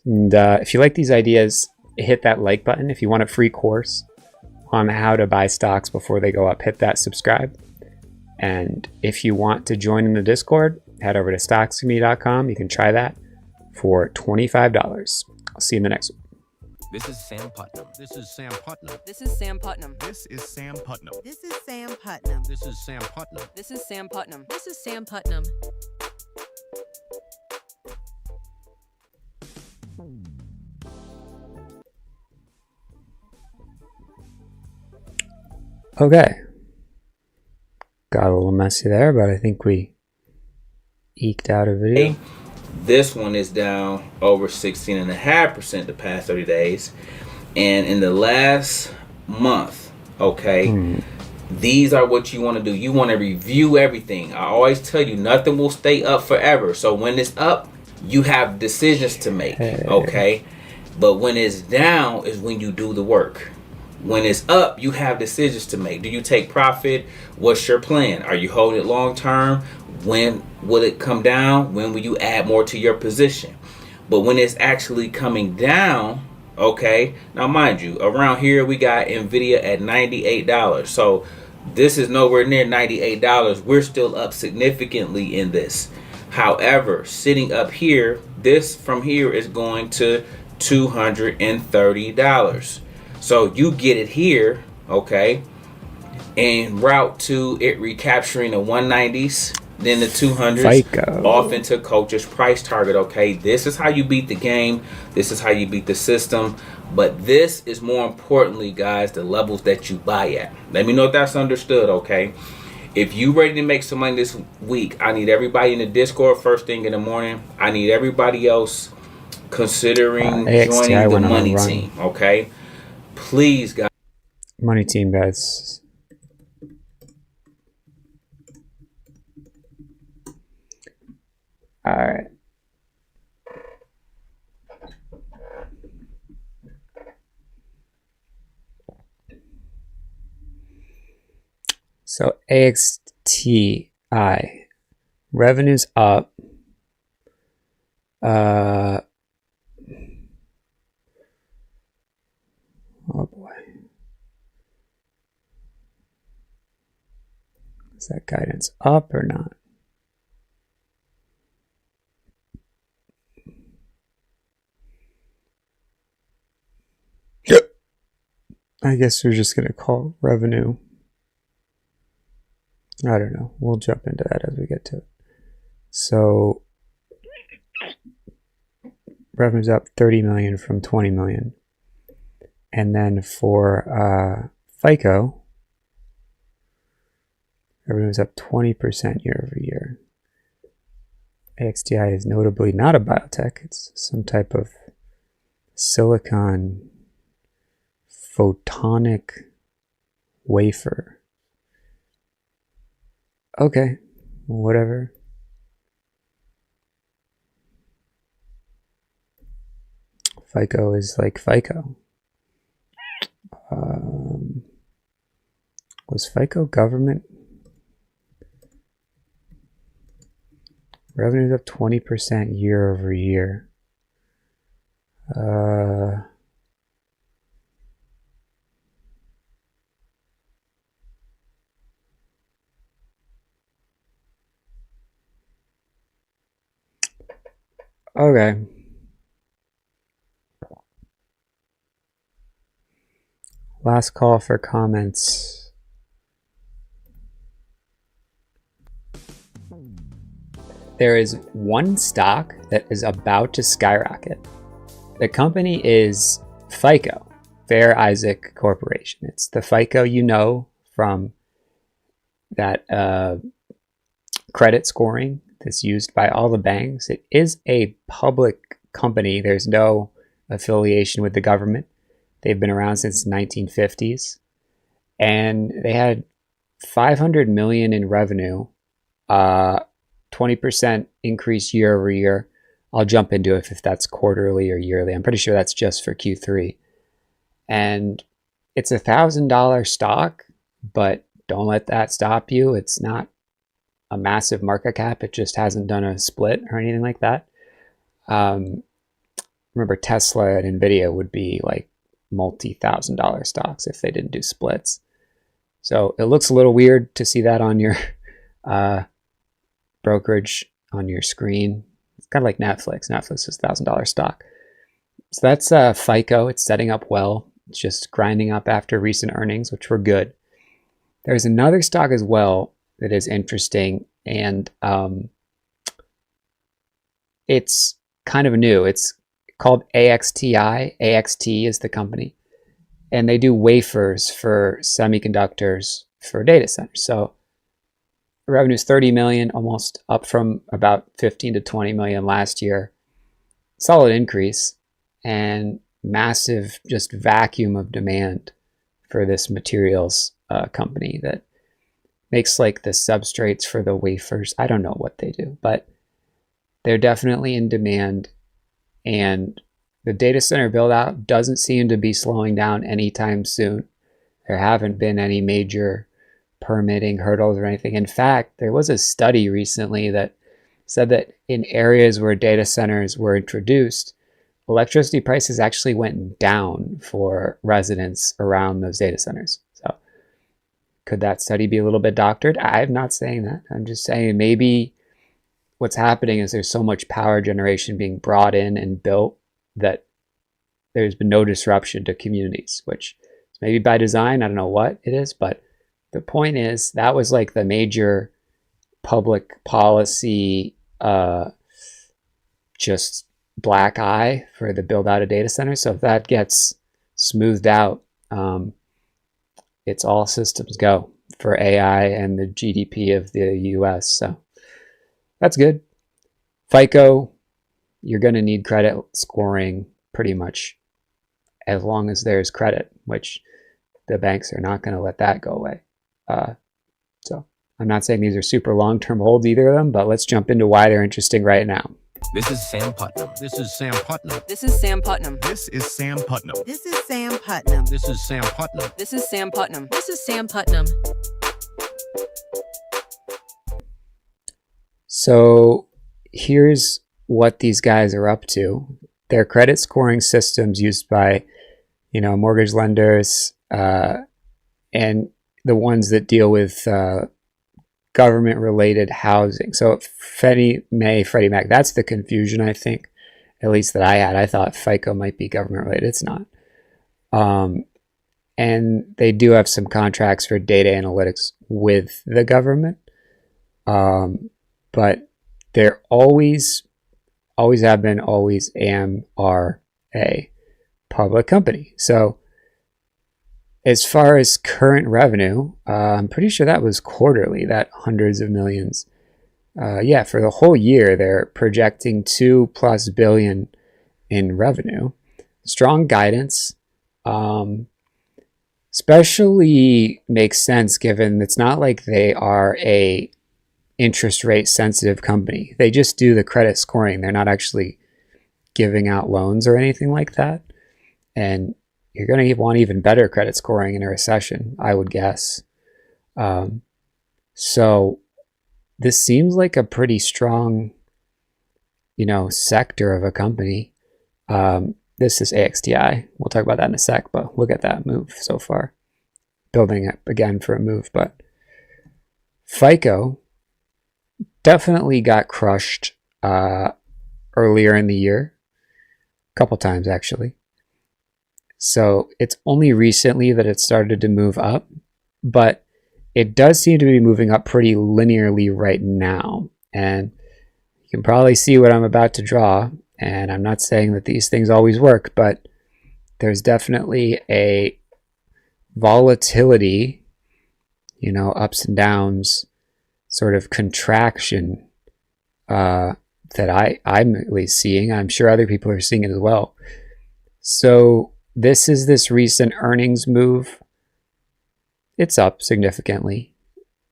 And if you like these ideas, hit that like button. If you want a free course on how to buy stocks before they go up, hit that subscribe. And if you want to join in the Discord, head over to stockscommunity.com. You can try that for $25. I'll see you in the next one. This is Sam Putnam. This is Sam Putnam. This is Sam Putnam. This is Sam Putnam. This is Sam Putnam. This is Sam Putnam. This is Sam Putnam. This is Sam Putnam. Okay. Got a little messy there, but I think we eked out a video. This one is down over 16.5% the past 30 days. And in the last month, okay, these are what you want to do. You want to review everything. I always tell you, nothing will stay up forever. So when it's up, you have decisions to make, okay? But when it's down is when you do the work. When it's up, you have decisions to make. Do you take profit? What's your plan? Are you holding it long term? When will it come down? When will you add more to your position? But when it's actually coming down, okay, now mind you, around here we got Nvidia at $98. So this is nowhere near $98. We're still up significantly in this. However, sitting up here, this from here is going to $230. So you get it here, okay, en route to it recapturing the 190s, then the 200s, FICO. off into coach's price target, okay? This is how you beat the game. This is how you beat the system. But this is more importantly, guys, the levels that you buy at. Let me know if that's understood, okay? If you ready to make some money this week, I need everybody in the Discord first thing in the morning. I need everybody else considering joining the money team, okay? Please, guys. Money team, guys. All right. So AXTI revenues up. Oh boy. Is that guidance up or not? Yep. I guess we're just going to call revenue. I don't know. We'll jump into that as we get to it. So revenue's up 30 million from 20 million. And then for FICO, revenue is up 20% year over year. AXTI is notably not a biotech. It's some type of silicon photonic wafer. Okay, whatever. FICO is like FICO. Was FICO government? Revenue's up 20% year over year. Okay. Last call for comments. There is one stock that is about to skyrocket. The company is FICO, Fair Isaac Corporation. It's the FICO you know from that credit scoring that's used by all the banks. It is a public company. There's no affiliation with the government. They've been around since the 1950s, and they had 500 million in revenue, 20% increase year over year. I'll jump into it if that's quarterly or yearly. I'm pretty sure that's just for Q3. And it's $1,000 stock, but don't let that stop you. It's not a massive market cap. It just hasn't done a split or anything like that. Remember, Tesla and Nvidia would be like multi-$1,000 stocks if they didn't do splits. So it looks a little weird to see that on your brokerage on your screen. It's kind of like Netflix. Netflix is $1,000 stock. So that's FICO. It's setting up well. It's just grinding up after recent earnings, which were good. There's another stock as well that is interesting, and it's kind of new. It's called AXTI. AXT is the company, and they do wafers for semiconductors for data centers. So revenue is 30 million, almost up from about 15 to 20 million last year. Solid increase, and massive just vacuum of demand for this materials company that makes like the substrates for the wafers. I don't know what they do, but they're definitely in demand, and the data center build out doesn't seem to be slowing down anytime soon. There haven't been any major permitting hurdles or anything. In fact, there was a study recently that said that in areas where data centers were introduced, electricity prices actually went down for residents around those data centers. So could that study be a little bit doctored? I'm not saying that. I'm just saying maybe what's happening is there's so much power generation being brought in and built that there's been no disruption to communities, which is maybe by design. I don't know what it is, but the point is that was like the major public policy just black eye for the build out of data centers. So if that gets smoothed out, it's all systems go for AI and the GDP of the US. So that's good. FICO, you're going to need credit scoring pretty much as long as there's credit, which the banks are not going to let that go away. So I'm not saying these are super long-term holds, either of them, but let's jump into why they're interesting right now. This is Sam Putnam. This is Sam Putnam. This is Sam Putnam. This is Sam Putnam. This is Sam Putnam. This is Sam Putnam. This is Sam Putnam. This is Sam Putnam. So here's what these guys are up to. Their credit scoring systems used by, mortgage lenders and the ones that deal with government-related housing. So Freddie Mac, that's the confusion, I think, at least that I had. I thought FICO might be government-related. It's not. And they do have some contracts for data analytics with the government. But they're always have been, always are a public company. So as far as current revenue, I'm pretty sure that was quarterly, that hundreds of millions. For the whole year, they're projecting 2+ billion in revenue. Strong guidance. Especially makes sense given it's not like they are a interest rate sensitive company. They just do the credit scoring. They're not actually giving out loans or anything like that. And you're going to want even better credit scoring in a recession, I would guess. So this seems like a pretty strong, sector of a company. this is AXTI. We'll talk about that in a sec, but look at that move so far. Building up again for a move, but FICO definitely got crushed earlier in the year, a couple times actually. So it's only recently that it started to move up, but it does seem to be moving up pretty linearly right now. And you can probably see what I'm about to draw. And I'm not saying that these things always work, but there's definitely a volatility, you know, ups and downs, sort of contraction that I'm at least seeing. I'm sure other people are seeing it as well. So this is this recent earnings move. It's up significantly.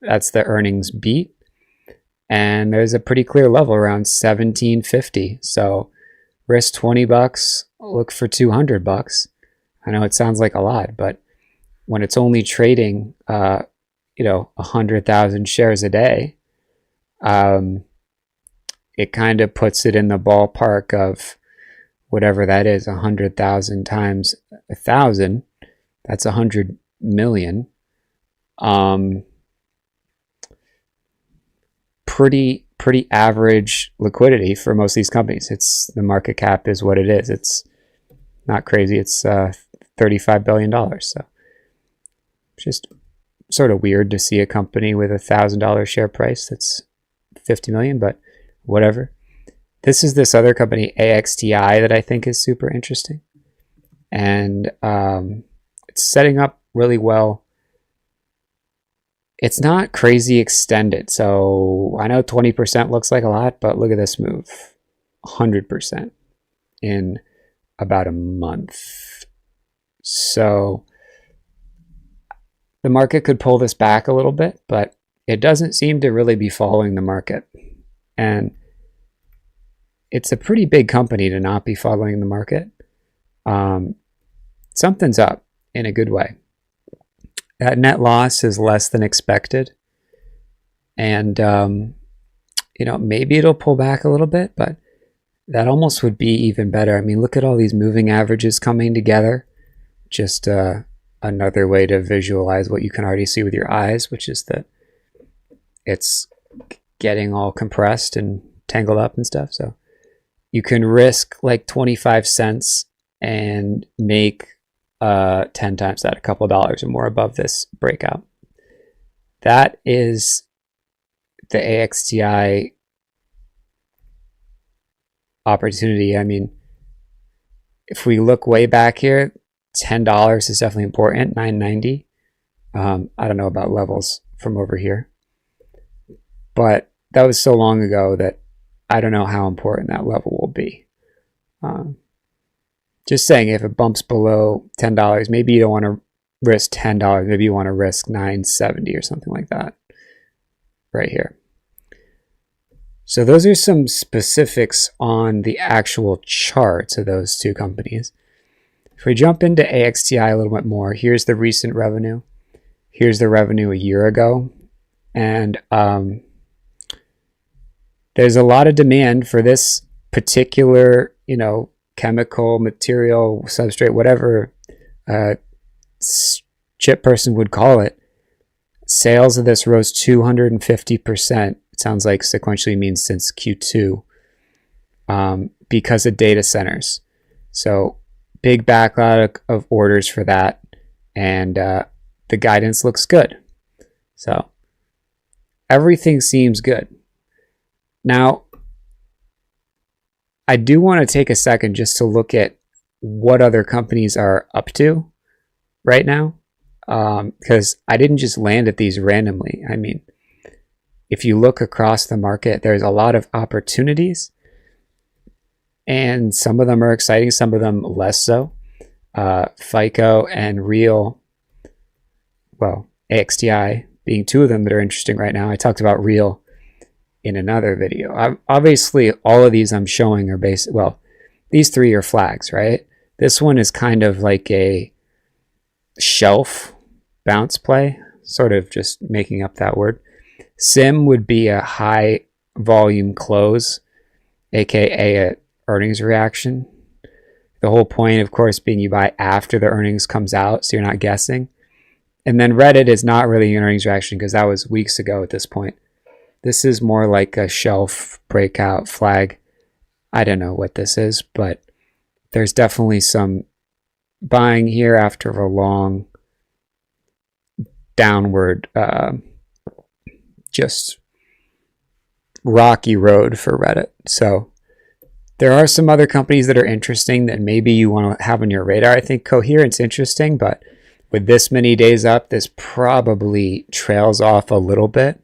That's the earnings beat. And there's a pretty clear level around 1750. So risk $20, look for $200. I know it sounds like a lot, but when it's only trading, 100,000 shares a day, it kind of puts it in the ballpark of whatever that is, 100,000 times 1,000. That's 100 million. Pretty average liquidity for most of these companies. It's the market cap is what it is. It's not crazy. It's $35 billion. So it's just sort of weird to see a company with $1,000 share price that's 50 million, but whatever. This is this other company, AXTI, that I think is super interesting. And it's setting up really well. It's not crazy extended. So I know 20% looks like a lot, but look at this move. 100% in about a month. So the market could pull this back a little bit, but it doesn't seem to really be following the market. And it's a pretty big company to not be following the market. Something's up in a good way. That net loss is less than expected. And, maybe it'll pull back a little bit, but that almost would be even better. I mean, look at all these moving averages coming together. Just another way to visualize what you can already see with your eyes, which is that it's getting all compressed and tangled up and stuff. So you can risk like 25 cents and make 10 times that, a couple dollars or more above this breakout. That is the AXTI opportunity. I mean, if we look way back here, $10 is definitely important. $9.90. I don't know about levels from over here, but that was so long ago that I don't know how important that level will be. Just saying, if it bumps below $10, maybe you don't want to risk $10. Maybe you want to risk $9.70 or something like that right here. So those are some specifics on the actual charts of those two companies. If we jump into AXTI a little bit more, here's the recent revenue. Here's the revenue a year ago. And there's a lot of demand for this particular, chemical, material, substrate, whatever chip person would call it. Sales of this rose 250%. It sounds like sequentially means since Q2 because of data centers. So big backlog of orders for that. And the guidance looks good. So everything seems good. Now, I do want to take a second just to look at what other companies are up to right now, because I didn't just land at these randomly. I mean, if you look across the market, there's a lot of opportunities, and some of them are exciting, some of them less so. FICO and Real, well, AXTI being two of them that are interesting right now. I talked about Real in another video. Obviously, all of these I'm showing are these three are flags, right? This one is kind of like a shelf bounce play, sort of just making up that word. SIM would be a high volume close, aka a earnings reaction. The whole point, of course, being you buy after the earnings comes out, so you're not guessing. And then Reddit is not really an earnings reaction because that was weeks ago at this point. This is more like a shelf breakout flag. I don't know what this is, but there's definitely some buying here after a long downward, just rocky road for Reddit. So there are some other companies that are interesting that maybe you want to have on your radar. I think Coherent's interesting, but with this many days up, this probably trails off a little bit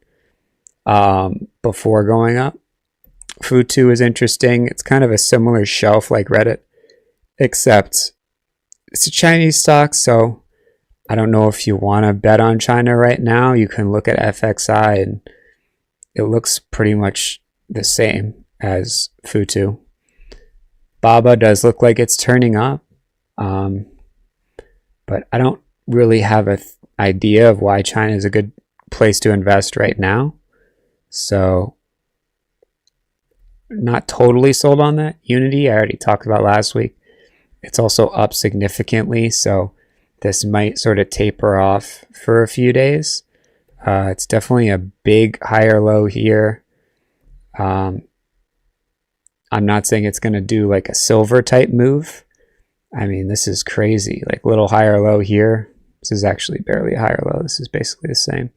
before going up. Futu is interesting. It's kind of a similar shelf like Reddit, except it's a Chinese stock, so I don't know if you want to bet on China right now. You can look at FXI and it looks pretty much the same as Futu. Baba does look like it's turning up, but I don't really have an idea of why China is a good place to invest right now. So not totally sold on that. Unity, I already talked about last week. It's also up significantly, so this might sort of taper off for a few days. It's definitely a big higher low here. I'm not saying it's going to do like a silver type move. I mean, this is crazy. Like little higher low here. This is actually barely a higher low. This is basically the same.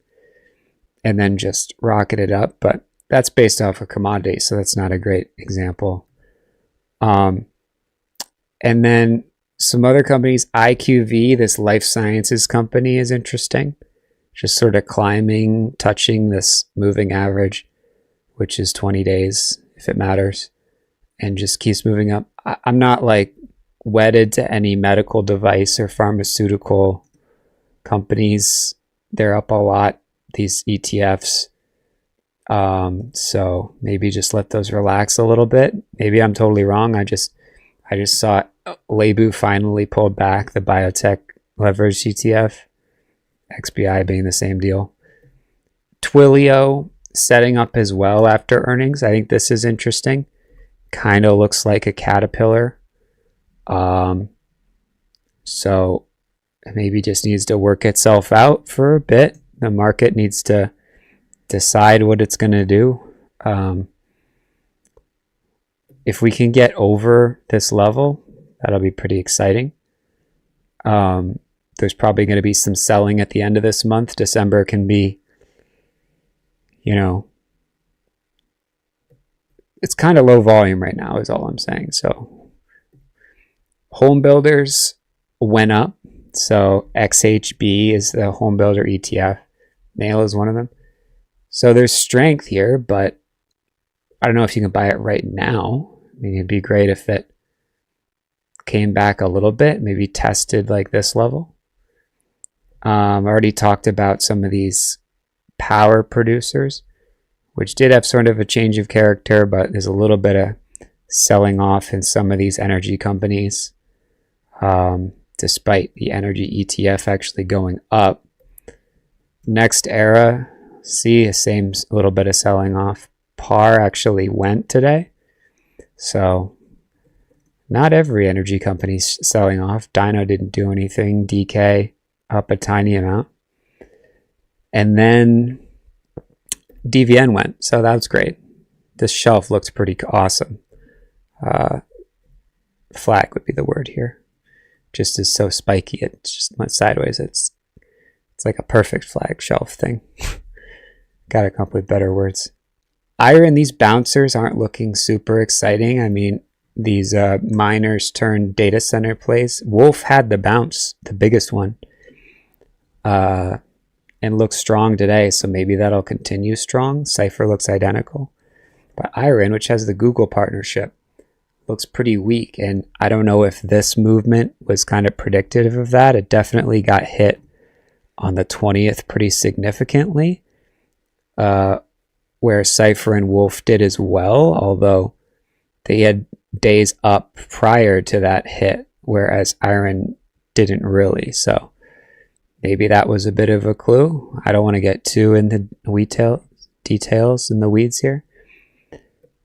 And then just rocketed up, but that's based off a commodity, so that's not a great example. And then some other companies, IQV, this life sciences company, is interesting. Just sort of climbing, touching this moving average, which is 20 days, if it matters, and just keeps moving up. I'm not like wedded to any medical device or pharmaceutical companies. They're up a lot, these ETFs. So maybe just let those relax a little bit. Maybe I'm totally wrong. I just saw Lebu finally pulled back, the biotech leverage ETF, XBI being the same deal. Twilio setting up as well after earnings. I think this is interesting. Kind of looks like a caterpillar. So maybe just needs to work itself out for a bit. The market needs to decide what it's going to do. If we can get over this level, that'll be pretty exciting. There's probably going to be some selling at the end of this month. December can be, it's kind of low volume right now is all I'm saying. So home builders went up. So XHB is the home builder ETF. Nail is one of them. So there's strength here, but I don't know if you can buy it right now. I mean, it'd be great if it came back a little bit, maybe tested like this level. I already talked about some of these power producers, which did have sort of a change of character, but there's a little bit of selling off in some of these energy companies, despite the energy ETF actually going up. Next Era, see a same little bit of selling off. PAR actually went today, so not every energy company's selling off. Dyno didn't do anything. DK up a tiny amount, and then DVN went, so that's great. This shelf looks pretty awesome. Flag would be the word here. Just is so spiky, it just went sideways. It's like a perfect flag shelf thing. Gotta come up with better words. Iron, these bouncers aren't looking super exciting. I mean, these miners turned data center plays. Wolf had the bounce, the biggest one, and looks strong today, so maybe that'll continue strong. Cypher looks identical. But Iron, which has the Google partnership, looks pretty weak, and I don't know if this movement was kind of predictive of that. It definitely got hit on the 20th pretty significantly, where Cypher and Wolf did as well, although they had days up prior to that hit, whereas Iron didn't really. So maybe that was a bit of a clue. I don't want to get too into details in the weeds here.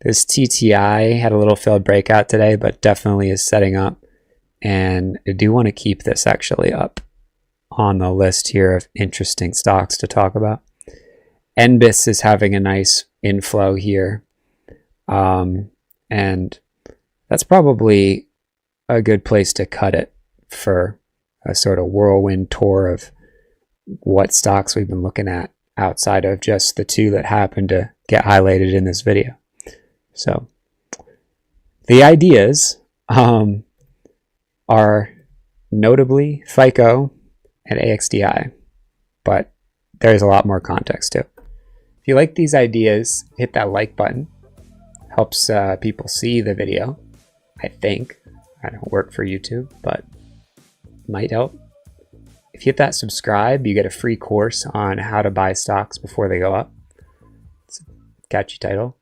This TTI had a little failed breakout today, but definitely is setting up. And I do want to keep this actually up on the list here of interesting stocks to talk about. NBIS is having a nice inflow here. And that's probably a good place to cut it for a sort of whirlwind tour of what stocks we've been looking at outside of just the two that happen to get highlighted in this video. So the ideas are notably FICO and AXDI, but there's a lot more context too. If you like these ideas, hit that like button. Helps people see the video, I think. I don't work for YouTube, but might help. If you hit that subscribe, you get a free course on how to buy stocks before they go up. It's a catchy title.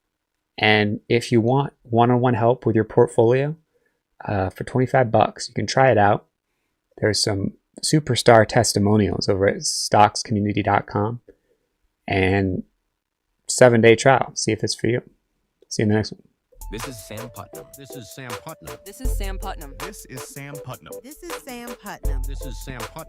And if you want one-on-one help with your portfolio, for $25, you can try it out. There's some superstar testimonials over at stockscommunity.com and 7-day trial. See if it's for you. See you in the next one. This is Sam Putnam. This is Sam Putnam. This is Sam Putnam. This is Sam Putnam. This is Sam Putnam. This is Sam Putnam.